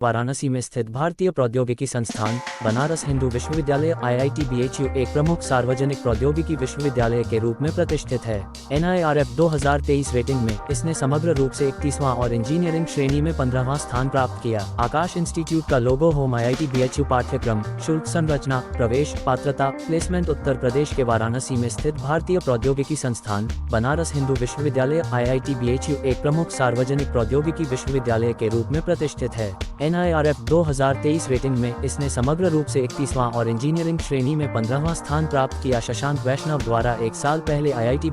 वाराणसी में स्थित भारतीय प्रौद्योगिकी संस्थान बनारस हिंदू विश्वविद्यालय IIT BHU एक प्रमुख सार्वजनिक प्रौद्योगिकी विश्वविद्यालय के रूप में प्रतिष्ठित है। NIRF 2023 रेटिंग में इसने समग्र रूप से 31वां और इंजीनियरिंग श्रेणी में 15वां स्थान प्राप्त किया। आकाश इंस्टीट्यूट का लोगो होम IIT BHU पाठ्यक्रम, शुल्क संरचना, प्रवेश, पात्रता, प्लेसमेंट। उत्तर प्रदेश के वाराणसी में स्थित भारतीय प्रौद्योगिकी संस्थान बनारस हिंदू विश्वविद्यालय IIT BHU एक प्रमुख सार्वजनिक प्रौद्योगिकी विश्वविद्यालय के रूप में प्रतिष्ठित है। NIRF 2023 रेटिंग में इसने समग्र रूप से 31वां और इंजीनियरिंग श्रेणी में 15वां स्थान प्राप्त किया। शशांक वैष्णव द्वारा एक साल पहले IIT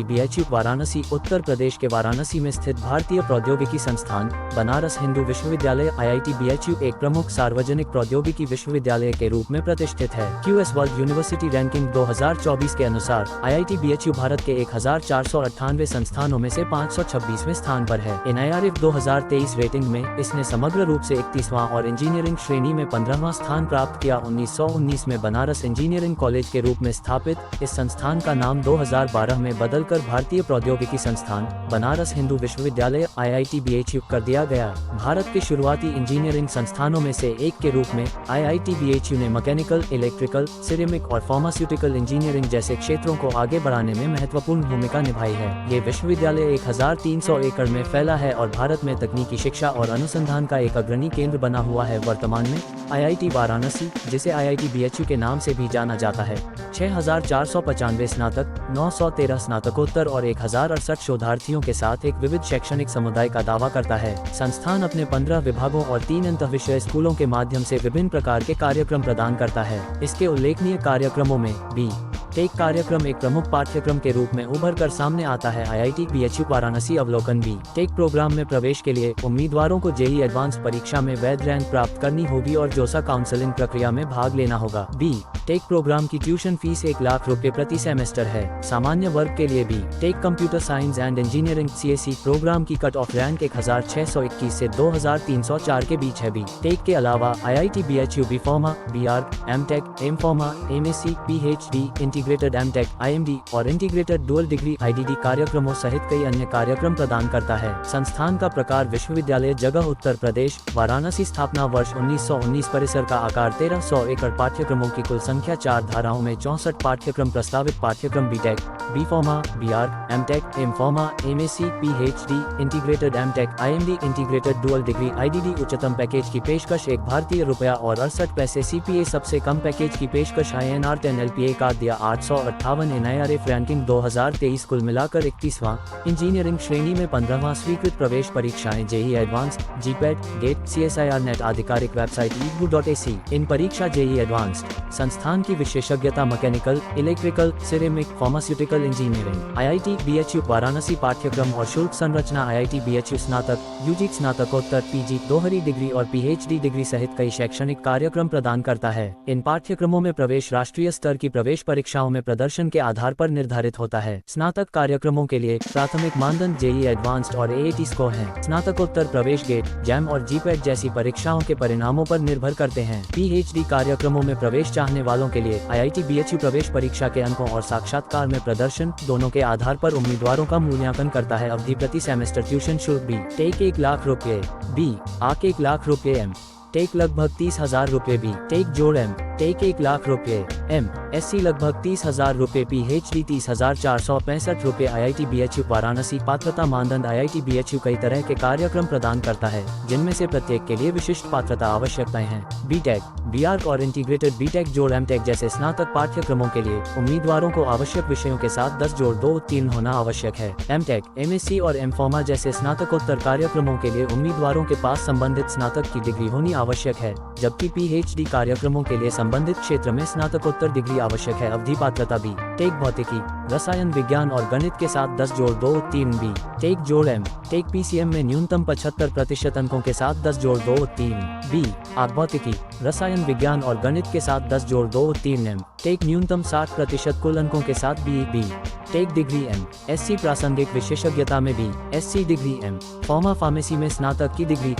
BHU वाराणसी उत्तर प्रदेश के वाराणसी में स्थित भारतीय प्रौद्योगिकी संस्थान बनारस हिंदू विश्वविद्यालय IIT BHU एक प्रमुख सार्वजनिक प्रौद्योगिकी विश्वविद्यालय के रूप में प्रतिष्ठित है। QS वर्ल्ड यूनिवर्सिटी रैंकिंग 2024 के अनुसार IIT BHU भारत के 1498 संस्थानों में से 526वें स्थान पर है। NIRF 2023 रेटिंग में इसने समग्र रूप से 31वां और इंजीनियरिंग श्रेणी में 15वां स्थान प्राप्त किया। 1919 में बनारस इंजीनियरिंग कॉलेज के रूप में स्थापित इस संस्थान का नाम 2012 में बदलकर भारतीय प्रौद्योगिकी संस्थान बनारस हिंदू विश्वविद्यालय IIT BHU कर दिया गया। भारत के शुरुआती इंजीनियरिंग संस्थानों में से एक के रूप में IIT BHU ने मैकेनिकल, इलेक्ट्रिकल, सिरेमिक और फार्मास्यूटिकल इंजीनियरिंग जैसे क्षेत्रों को आगे बढ़ाने में महत्वपूर्ण भूमिका निभाई है। ये विश्वविद्यालय 1300 एकड़ में फैला है और भारत में तकनीकी शिक्षा और अनुसंधान का एक अग्रणी केंद्र बना हुआ है। वर्तमान में IIT वाराणसी, जिसे IIT BHU के नाम से भी जाना जाता है, 6495 स्नातक, 913 स्नातकोत्तर और 1068 शोधार्थियों के साथ एक विविध शैक्षणिक समुदाय का दावा करता है। संस्थान अपने 15 विभागों और 3 अंतःविषय स्कूलों के माध्यम से विभिन्न प्रकार के कार्यक्रम प्रदान करता है। इसके उल्लेखनीय कार्यक्रमों में टेक कार्यक्रम एक प्रमुख पाठ्यक्रम के रूप में उभर कर सामने आता है। IIT BHU वाराणसी अवलोकन टेक प्रोग्राम में प्रवेश के लिए उम्मीदवारों को JEE एडवांस परीक्षा में वैध रैंक प्राप्त करनी होगी और जोसा काउंसलिंग प्रक्रिया में भाग लेना होगा। टेक प्रोग्राम की ट्यूशन फीस 1 लाख रुपए प्रति सेमेस्टर है। सामान्य वर्ग के लिए tech computer science and engineering CSE program की कट ऑफ रैंक 1621 से 2304 के बीच है। टेक के अलावा IIT BHU BPharma, BArch, MTech, M.Pharma, MSc, PhD, integrated MTech, IMD और इंटीग्रेटेड डुअल डिग्री IDD कार्यक्रमों सहित कई अन्य कार्यक्रम प्रदान करता है। संस्थान का प्रकार विश्वविद्यालय, जगह उत्तर प्रदेश, वाराणसी, स्थापना वर्ष 1919, परिसर का आकार 1300 एकड़, पाठ्यक्रमों की कुल संख्या 4 धाराओं में 64 पाठ्यक्रम, प्रस्तावित पाठ्यक्रम BTech, BPharma, BArch, MTech, M.Pharma, MSc, PhD, integrated MTech, IMD, integrated dual degree IDD। उच्चतम पैकेज की पेशकश ₹1 और 68 पैसे CPA। सबसे कम पैकेज की पेशकश INR 10 LPA का दिया 858। NIRF रैंकिंग 2023 कुल मिलाकर 31वां, इंजीनियरिंग श्रेणी में 15वां। स्वीकृत प्रवेश परीक्षाएं JEE advance, GPAT, GATE, CSIR net. आधिकारिक वेबसाइट edu.ac। इन परीक्षा JEE एडवांस्ड। संस्थान की विशेषज्ञता mechanical, electrical, ceramic, pharmaceutical engineering. IIT BHU Varanasi पाठ्यक्रम और शुल्क संरचना। IIT BHU स्नातक, UG स्नातकोत्तर, PG, दोहरी डिग्री और PhD डिग्री सहित कई शैक्षणिक कार्यक्रम प्रदान करता है। इन पाठ्यक्रमों में प्रवेश राष्ट्रीय स्तर की प्रवेश परीक्षाओं में प्रदर्शन के आधार पर निर्धारित होता है। स्नातक कार्यक्रमों के लिए प्राथमिक मानदंड JEE एडवांस्ड और AAT स्कोर हैं। स्नातकोत्तर प्रवेश गेट, जैम और GPAT जैसी परीक्षाओं के परिणामों पर निर्भर करते हैं। PhD कार्यक्रमों में प्रवेश चाहने वालों के लिए IIT BHU प्रवेश परीक्षा के अंकों और साक्षात्कार में प्रदर्शन दोनों के आधार पर उम्मीदवारों का मूल्यांकन करता है। अवधि प्रति सेमेस्टर ट्यूशन शुल्क टेक 1 लाख रुपए, ARC 1 लाख रुपए, टेक लगभग 30,000 रुपए, टेक जोड़ टेक 1 लाख रुपए, SC लगभग 30,000 रुपए, PhD 30,465 रुपए। IIT BHU वाराणसी पात्रता मानदंड। IIT BHU कई तरह के कार्यक्रम प्रदान करता है, जिनमें से प्रत्येक के लिए विशिष्ट पात्रता आवश्यकताएं हैं। BTech, BArch और इंटीग्रेटेड BTech जोड़ MTech जैसे स्नातक पाठ्यक्रमों के लिए उम्मीदवारों को आवश्यक विषयों के साथ 10+2 उत्तीर्ण होना आवश्यक है। MTech, MSc और M.Pharma जैसे स्नातकोत्तर कार्यक्रमों के लिए उम्मीदवारों के पास संबंधित स्नातक की डिग्री होनी आवश्यक है, जबकि PhD कार्यक्रमों के लिए संबंधित क्षेत्र में स्नातकोत्तर डिग्री आवश्यक है। अवधि पात्रता टेक भौतिकी, रसायन विज्ञान और गणित के साथ 10+2 उत्तीर्ण। टेक जोड़ टेक PCM में न्यूनतम 75% अंकों के साथ 10+2 उत्तीर्ण। आग भौतिकी, रसायन विज्ञान और गणित के साथ 10+2 उत्तीर्ण। टेक न्यूनतम 60% कुल अंकों के साथ BE। टेक डिग्री SC प्रासंगिक विशेषज्ञता में SC डिग्री। फार्मा फार्मेसी में स्नातक की डिग्री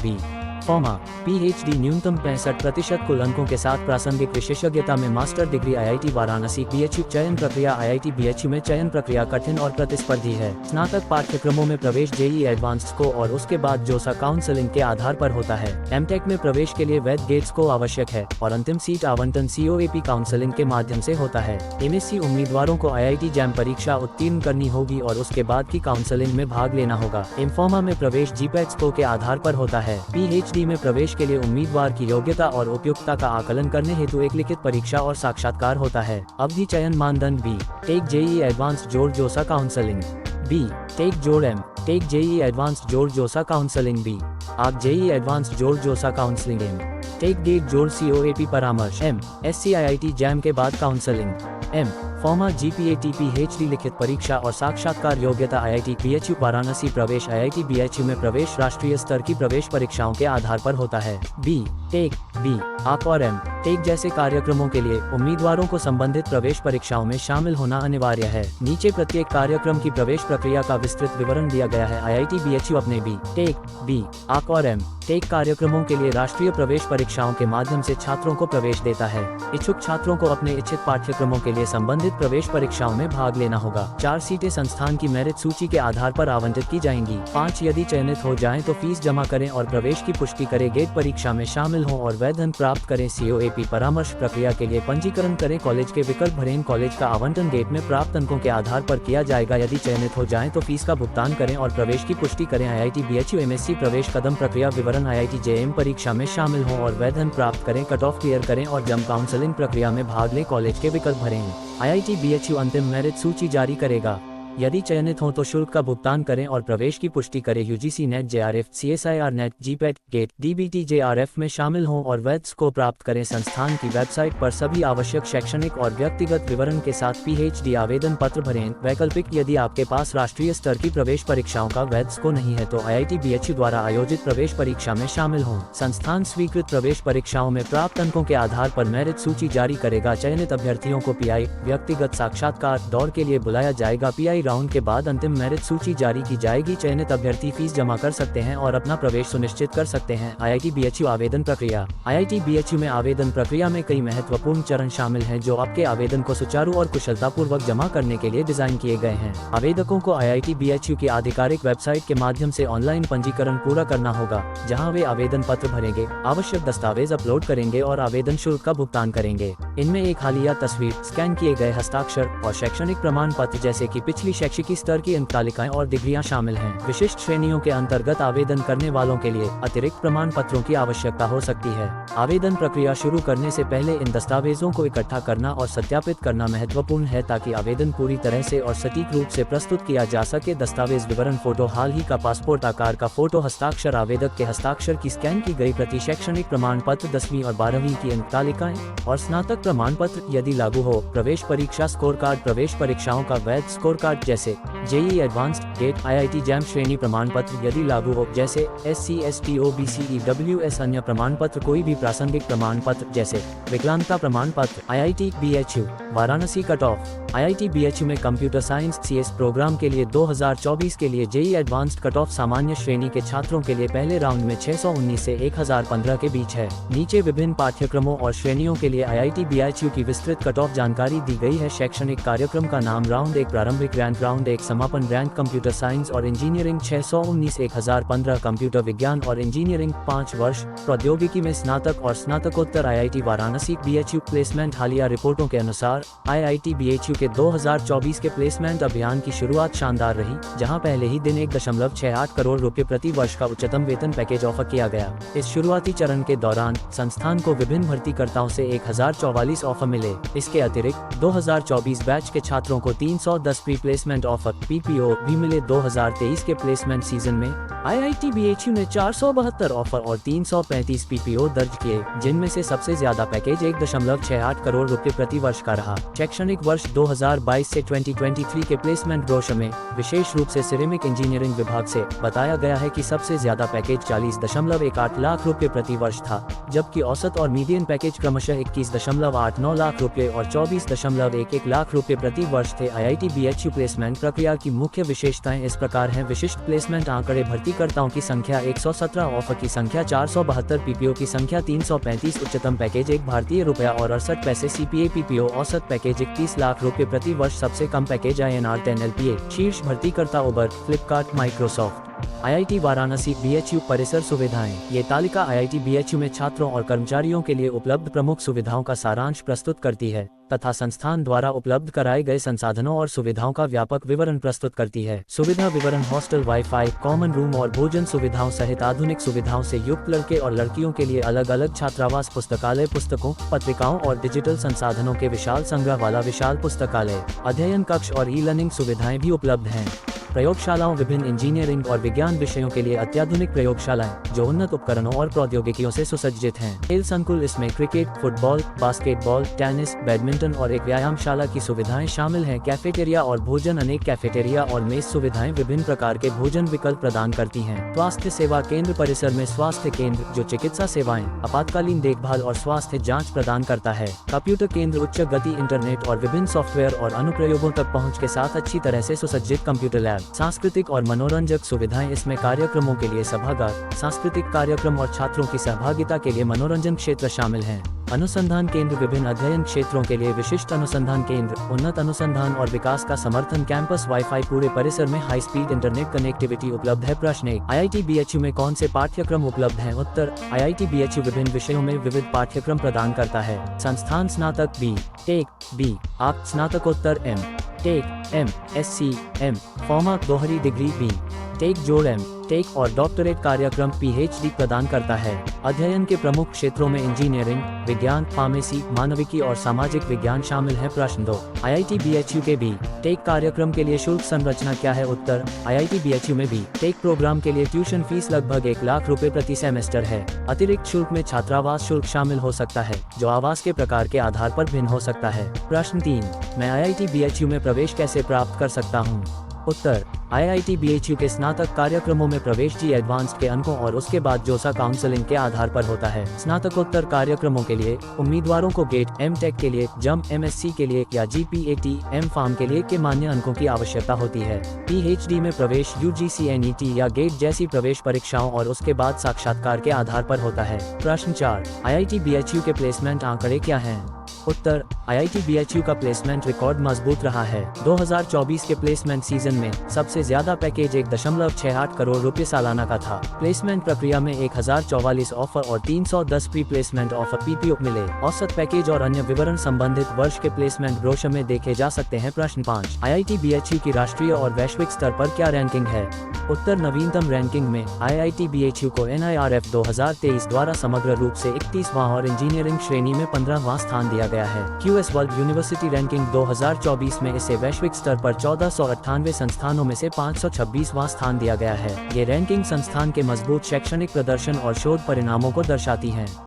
इन्फॉर्मा PhD न्यूनतम 65% कुल अंकों के साथ प्रासंगिक विशेषज्ञता में master degree IIT Varanasi BHU चयन प्रक्रिया IIT BHU में चयन प्रक्रिया कठिन और प्रतिस्पर्धी है। स्नातक पाठ्यक्रमों में प्रवेश JEE एडवांस्ड को और उसके बाद जोसा काउंसलिंग के आधार पर होता है। MTech में प्रवेश के लिए वैध गेट्स को आवश्यक है और अंतिम सीट आवंटन COAP काउंसलिंग के माध्यम से होता है। MSc उम्मीदवारों को IIT JAM परीक्षा उत्तीर्ण करनी होगी और उसके बाद की काउंसलिंग में भाग लेना होगा। इन्फॉर्मा में प्रवेश GPAT स्कोर के आधार पर होता है। PhD में प्रवेश के लिए उम्मीदवार की योग्यता और उपयुक्तता का आकलन करने हेतु एक लिखित परीक्षा और साक्षात्कार होता है। अवधि चयन मानदंड B टेक JEE एडवांस्ड जोड़ जोसा काउंसलिंग B टेक जोड़ M टेक JEE एडवांस्ड जोड़ जोसा काउंसलिंग B आग JEE एडवांस्ड जोड़ जोसा काउंसलिंग M टेक गेट जोड़ COAP परामर्श M SC IIT JAM के बाद काउंसलिंग M फॉर्मा GPAT PhD लिखित परीक्षा और साक्षात्कार योग्यता IIT BHU वाराणसी प्रवेश IIT BHU में प्रवेश राष्ट्रीय स्तर की प्रवेश परीक्षाओं के आधार पर होता है। B टेक B आक और M टेक जैसे कार्यक्रमों के लिए उम्मीदवारों को संबंधित प्रवेश परीक्षाओं में शामिल होना अनिवार्य है। नीचे प्रत्येक कार्यक्रम की प्रवेश प्रक्रिया का विस्तृत विवरण दिया गया है। IIT BHU अपने B टेक B आक और M टेक कार्यक्रमों के लिए राष्ट्रीय प्रवेश परीक्षाओं के माध्यम से छात्रों को प्रवेश देता है। इच्छुक छात्रों को अपने इच्छित पाठ्यक्रमों के लिए संबंधित प्रवेश परीक्षाओं में भाग लेना होगा। 4 सीटें संस्थान की मेरिट सूची के आधार पर आवंटित की जाएंगी। 5 यदि चयनित हो जाएं तो फीस जमा करें और प्रवेश की पुष्टि करें। गेट परीक्षा में शामिल हों और वैध अंक प्राप्त करें। COAP परामर्श प्रक्रिया के लिए पंजीकरण करें। कॉलेज के विकल्प भरें। कॉलेज का आवंटन गेट में प्राप्त अंकों के आधार पर किया जाएगा। यदि चयनित हो जाएं तो फीस का भुगतान करें और प्रवेश की पुष्टि करें। IIT BHU MSc प्रवेश कदम प्रक्रिया विवरण IIT JAM परीक्षा में शामिल हों और वैध अंक प्राप्त करें। कट ऑफ क्लियर करें और जम काउंसलिंग प्रक्रिया में भाग लें। कॉलेज के विकल्प भरें। IIT BHU अंतिम मेरिट सूची जारी करेगा। यदि चयनित हो तो शुल्क का भुगतान करें और प्रवेश की पुष्टि करें। UGC NET JRF CSIR NET GPAT GATE DBT JRF में शामिल हों और वैध स्कोर प्राप्त करें। संस्थान की वेबसाइट पर सभी आवश्यक शैक्षणिक और व्यक्तिगत विवरण के साथ PhD आवेदन पत्र भरें। वैकल्पिक यदि आपके पास राष्ट्रीय स्तर की प्रवेश परीक्षाओं का वैध स्कोर नहीं है तो IIT BHU द्वारा आयोजित प्रवेश परीक्षा में शामिल हों। संस्थान स्वीकृत प्रवेश परीक्षाओं में प्राप्त अंकों के आधार पर मेरिट सूची जारी करेगा। चयनित अभ्यर्थियों को PI व्यक्तिगत साक्षात्कार दौर के लिए बुलाया जाएगा। PI राउंड के बाद अंतिम मेरिट सूची जारी की जाएगी। चयनित अभ्यर्थी फीस जमा कर सकते हैं और अपना प्रवेश सुनिश्चित कर सकते हैं। IIT BHU आवेदन प्रक्रिया। IIT BHU में आवेदन प्रक्रिया में कई महत्वपूर्ण चरण शामिल हैं जो आपके आवेदन को सुचारू और कुशलतापूर्वक जमा करने के लिए डिजाइन किए गए हैं। आवेदकों को IIT BHU की आधिकारिक वेबसाइट के माध्यम से ऑनलाइन पंजीकरण पूरा करना होगा, जहां वे आवेदन पत्र भरेंगे, आवश्यक दस्तावेज अपलोड करेंगे और आवेदन शुल्क का भुगतान करेंगे। इनमें एक हालिया तस्वीर, स्कैन किए गए हस्ताक्षर और शैक्षणिक प्रमाण पत्र जैसे कि पिछली शैक्षिक स्तर की अंक तालिकाएं और डिग्रियां शामिल हैं। विशिष्ट श्रेणियों के अंतर्गत आवेदन करने वालों के लिए अतिरिक्त प्रमाण पत्रों की आवश्यकता हो सकती है। आवेदन प्रक्रिया शुरू करने से पहले इन दस्तावेजों को इकट्ठा करना और सत्यापित करना महत्वपूर्ण है ताकि आवेदन पूरी तरह से और सटीक रूप से प्रस्तुत किया जा सके। दस्तावेज विवरण फोटो, हाल ही का पासपोर्ट आकार का फोटो, हस्ताक्षर, आवेदक के हस्ताक्षर की स्कैन की गई प्रति, शैक्षणिक प्रमाण पत्र, 10वीं और 12वीं की अंक तालिकाएं और स्नातक प्रमाण पत्र यदि लागू हो, प्रवेश परीक्षा स्कोर कार्ड, प्रवेश परीक्षाओं का वैध स्कोर कार्ड जैसे JEE advanced, GATE, IIT JAM श्रेणी प्रमाण पत्र यदि लागू हो जैसे SC ST OBC EWS, अन्य प्रमाण पत्र, कोई भी प्रासंगिक प्रमाण पत्र जैसे विकलांगता प्रमाण पत्र। IIT BHU Varanasi cut off. IIT BHU में कंप्यूटर साइंस CS प्रोग्राम के लिए 2024 के लिए JEE एडवांस्ड कट ऑफ सामान्य श्रेणी के छात्रों के लिए पहले राउंड में 619 से 1015 के बीच है। नीचे विभिन्न पाठ्यक्रमों और श्रेणियों के लिए IIT BHU की विस्तृत कट ऑफ जानकारी दी गई है। शैक्षणिक कार्यक्रम का नाम, राउंड 1 प्रारंभिक रैंक, राउंड 1 समापन रैंक, कंप्यूटर साइंस और इंजीनियरिंग 619 1015, कंप्यूटर विज्ञान और इंजीनियरिंग 5 वर्ष, प्रौद्योगिकी में स्नातक और स्नातकोत्तर। IIT Varanasi BHU placement. हालिया रिपोर्टों के अनुसार IIT BHU के 2024 के प्लेसमेंट अभियान की शुरुआत शानदार रही, जहां पहले ही दिन 1.68 करोड़ रुपए प्रति वर्ष का उच्चतम वेतन पैकेज ऑफर किया गया। इस शुरुआती चरण के दौरान संस्थान को विभिन्न भर्तीकर्ताओं से 1044 ऑफर मिले। इसके अतिरिक्त 2024 बैच के छात्रों को 310 प्री प्लेसमेंट ऑफर PPO भी मिले। 2023 के प्लेसमेंट सीजन में IIT BHU ने 472 ऑफर और 335 PPO दर्ज किए, जिनमें से सबसे ज्यादा पैकेज 1.68 करोड़ रुपए प्रति वर्ष का रहा। शैक्षणिक वर्ष 2022 से 2023 के प्लेसमेंट ब्रोशर में विशेष रूप से सिरेमिक इंजीनियरिंग विभाग से बताया गया है कि सबसे ज्यादा पैकेज 40.18 लाख रुपए प्रति वर्ष था। जबकि औसत और मीडियन पैकेज क्रमशः 21.89 लाख रुपए और 24.11 लाख रुपए प्रति वर्ष थे। IIT BHU प्लेसमेंट प्रक्रिया की मुख्य विशेषताएं इस प्रकार हैं। विशिष्ट प्लेसमेंट आंकड़े, भर्तीकर्ताओं की संख्या 117, ऑफर की संख्या 472, PPO की संख्या 335, उच्चतम पैकेज 1 भारतीय रुपया और 68 पैसे CPA PPO, औसत पैकेज 31 लाख रुपए प्रति वर्ष, सबसे कम पैकेज INR 10 LPA। शीर्ष भर्तीकर्ता Uber, Flipkart, Microsoft. IIT Varanasi BHU परिसर सुविधाएं। ये तालिका IIT BHU में छात्रों और कर्मचारियों के लिए उपलब्ध प्रमुख सुविधाओं का सारांश प्रस्तुत करती है तथा संस्थान द्वारा उपलब्ध कराए गए संसाधनों और सुविधाओं का व्यापक विवरण प्रस्तुत करती है। सुविधा विवरण: हॉस्टल, वाईफाई, कॉमन रूम और भोजन सुविधाओं सहित आधुनिक सुविधाओं से युक्त लड़के और लड़कियों के लिए अलग अलग छात्रावास, पुस्तकालय, पुस्तकों, पत्रिकाओं और डिजिटल संसाधनों के विशाल संग्रह वाला विशाल पुस्तकालय, अध्ययन कक्ष और ई-लर्निंग सुविधाएं भी उपलब्ध हैं। प्रयोगशालाओं: विभिन्न इंजीनियरिंग और विज्ञान विषयों के लिए अत्याधुनिक प्रयोगशालाएं जो उन्नत उपकरणों और प्रौद्योगिकियों से सुसज्जित हैं। खेल संकुल: इसमें cricket, football, basketball, tennis, badminton और एक व्यायामशाला की सुविधाएं शामिल हैं। कैफेटेरिया और भोजन: अनेक कैफेटेरिया और मेस सुविधाएं विभिन्न प्रकार के भोजन विकल्प प्रदान करती हैं। स्वास्थ्य सेवा केंद्र: परिसर में स्वास्थ्य केंद्र जो चिकित्सा सेवाएं, आपातकालीन देखभाल और स्वास्थ्य जाँच प्रदान करता है। कंप्यूटर केंद्र: उच्च गति इंटरनेट और विभिन्न सॉफ्टवेयर और अनुप्रयोगों तक पहुँच के साथ अच्छी तरह से सुसज्जित कंप्यूटर लैब। सांस्कृतिक और मनोरंजक सुविधाएं: इसमें कार्यक्रमों के लिए सभागार, सांस्कृतिक कार्यक्रम और छात्रों की सहभागिता के लिए मनोरंजन क्षेत्र शामिल हैं। अनुसंधान केंद्र: विभिन्न अध्ययन क्षेत्रों के लिए विशिष्ट अनुसंधान केंद्र, उन्नत अनुसंधान और विकास का समर्थन। कैंपस वाईफाई: पूरे परिसर में हाई स्पीड इंटरनेट कनेक्टिविटी उपलब्ध है। प्रश्न 1, IIT BHU में कौन से पाठ्यक्रम उपलब्ध हैं? उत्तर: IIT BHU विभिन्न विषयों में विविध पाठ्यक्रम प्रदान करता है। संस्थान: स्नातक B, टेक B, आप स्नातकोत्तर M, tech M, SC M, pharma दोहरी डिग्री B, टेक जोड़ M, टेक और डॉक्टरेट कार्यक्रम PhD प्रदान करता है। अध्ययन के प्रमुख क्षेत्रों में इंजीनियरिंग, विज्ञान, फार्मेसी, मानविकी और सामाजिक विज्ञान शामिल है। प्रश्न 2, IIT BHU के B, टेक कार्यक्रम के लिए शुल्क संरचना क्या है? उत्तर: IIT BHU में B, टेक प्रोग्राम के लिए ट्यूशन फीस लगभग 1 लाख रुपए प्रति सेमेस्टर है। अतिरिक्त शुल्क में छात्रावास शुल्क शामिल हो सकता है जो आवास के प्रकार के आधार पर भिन्न हो सकता है। प्रश्न 3, मैं IIT BHU में प्रवेश कैसे प्राप्त कर सकता हूँ? उत्तर: IIT BHU के स्नातक कार्यक्रमों में प्रवेश जी एडवांस्ड के अंकों और उसके बाद जोसा काउंसलिंग के आधार पर होता है। स्नातकोत्तर कार्यक्रमों के लिए उम्मीदवारों को गेट, M.Tech के लिए, JUM, MSc के लिए या GPAT, M.Pharm के लिए के मान्य अंकों की आवश्यकता होती है। PhD में प्रवेश UGC, NET या गेट जैसी प्रवेश परीक्षाओं और उसके बाद साक्षात्कार के आधार पर होता है। प्रश्न 4, IIT BHU के प्लेसमेंट आंकड़े क्या हैं? उत्तर: IIT BHU का प्लेसमेंट रिकॉर्ड मजबूत रहा है। 2024 के प्लेसमेंट सीजन में सबसे ज्यादा पैकेज 1.68 करोड़ रुपए सालाना का था। प्लेसमेंट प्रक्रिया में 1044 ऑफर और 310 प्री प्लेसमेंट ऑफर PPO मिले। औसत पैकेज और अन्य विवरण संबंधित वर्ष के प्लेसमेंट ब्रोशर में देखे जा सकते हैं। प्रश्न 5, IIT BHU की राष्ट्रीय और वैश्विक स्तर पर क्या रैंकिंग है? उत्तर: नवीनतम रैंकिंग में IIT BHU को NIRF 2023 द्वारा समग्र रूप से 31वां और इंजीनियरिंग श्रेणी में 15वां स्थान दिया गया है। QS वर्ल्ड यूनिवर्सिटी रैंकिंग 2024 में इसे वैश्विक स्तर पर 1498 संस्थानों में से 526वां स्थान दिया गया है। ये रैंकिंग संस्थान के मजबूत शैक्षणिक प्रदर्शन और शोध परिणामों को दर्शाती है।